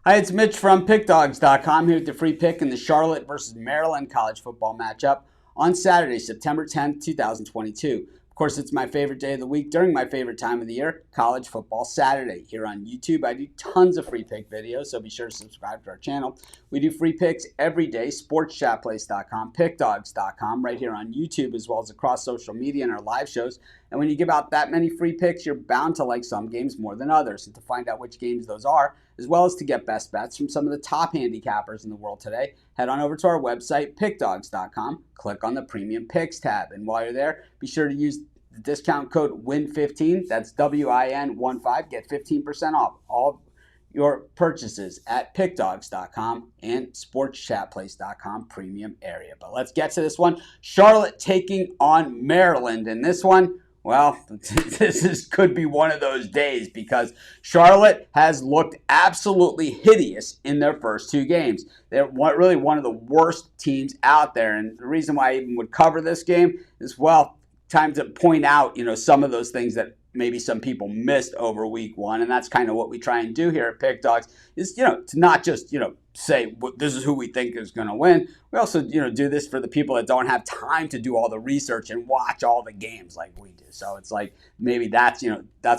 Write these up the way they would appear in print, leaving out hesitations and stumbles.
Hi, it's Mitch from Pickdawgz.com here with the free pick in the Charlotte versus Maryland college football matchup on Saturday, September 10th, 2022. Of course, it's my favorite day of the week during my favorite time of the year, college football Saturday. Here on YouTube, I do tons of free pick videos, so be sure to subscribe to our channel. We do free picks every day, sportschatplace.com, pickdawgz.com, right here on YouTube, as well as across social media and our live shows. And when you give out that many free picks, you're bound to like some games more than others. And to find out which games those are, as well as to get best bets from some of the top handicappers in the world today, head on over to our website, pickdawgz.com, click on the Premium Picks tab. And while you're there, be sure to use the discount code WIN15, that's WIN15, get 15% off all your purchases at pickdawgz.com and sportschatplace.com premium area. But let's get to this one. Charlotte taking on Maryland. And this one, well, could be one of those days because Charlotte has looked absolutely hideous in their first two games. They're really one of the worst teams out there. And the reason why I even would cover this game is, well, time to point out, some of those things that maybe some people missed over week one. And that's kind of what we try and do here at Pick Dawgz is, to not just, say this is who we think is going to win. We also, do this for the people that don't have time to do all the research and watch all the games like we do. So it's like maybe that's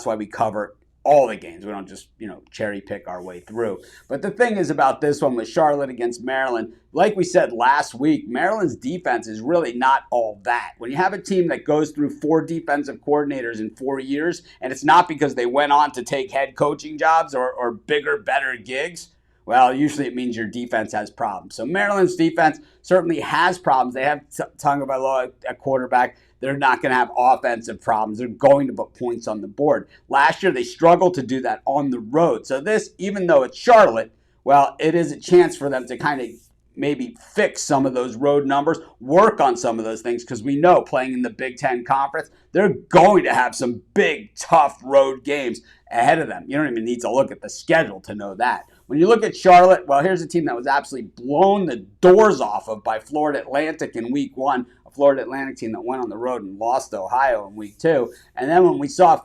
why we cover all the games. We don't just, cherry pick our way through. But the thing is about this one with Charlotte against Maryland, like we said last week, Maryland's defense is really not all that. When you have a team that goes through 4 defensive coordinators in 4 years, and it's not because they went on to take head coaching jobs or bigger, better gigs, well, usually it means your defense has problems. So Maryland's defense certainly has problems. They have Tagovailoa at quarterback. They're not going to have offensive problems. They're going to put points on the board. Last year, they struggled to do that on the road. So this, even though it's Charlotte, well, it is a chance for them to kind of maybe fix some of those road numbers, work on some of those things, because we know playing in the Big Ten Conference, they're going to have some big, tough road games ahead of them. You don't even need to look at the schedule to know that. When you look at Charlotte, well, here's a team that was absolutely blown the doors off of by Florida Atlantic in week one, a Florida Atlantic team that went on the road and lost to Ohio in week two. And then when we saw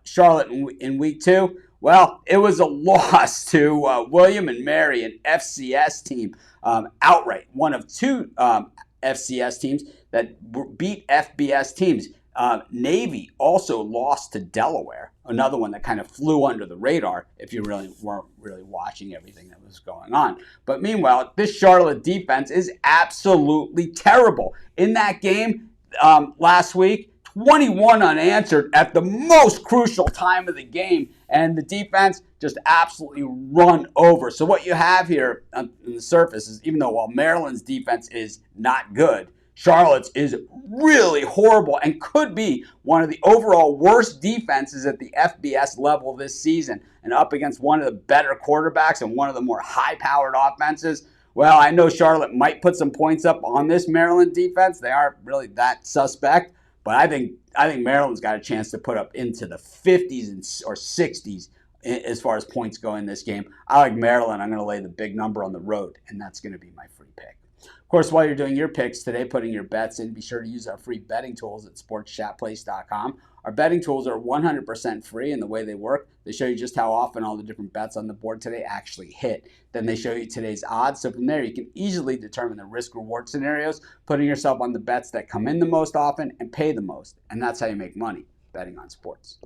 Charlotte in week two, well, it was a loss to William and Mary, an FCS team, outright. One of 2 FCS teams that beat FBS teams. Navy also lost to Delaware, another one that kind of flew under the radar if you really weren't really watching everything that was going on. But meanwhile, this Charlotte defense is absolutely terrible. In that game last week, 21 unanswered at the most crucial time of the game, and the defense just absolutely run over. So what you have here on the surface is, even though while Maryland's defense is not good, Charlotte's is really horrible and could be one of the overall worst defenses at the FBS level this season, and up against one of the better quarterbacks and one of the more high-powered offenses. Well, I know Charlotte might put some points up on this Maryland defense. They aren't really that suspect. But I think Maryland's got a chance to put up into the 50s or 60s as far as points go in this game. I like Maryland. I'm going to lay the big number on the road, and that's going to be my free pick. Of course, while you're doing your picks today, putting your bets in, be sure to use our free betting tools at sportschatplace.com. Our betting tools are 100% free, and the way they work, they show you just how often all the different bets on the board today actually hit. Then they show you today's odds. So from there, you can easily determine the risk-reward scenarios, putting yourself on the bets that come in the most often and pay the most. And that's how you make money betting on sports.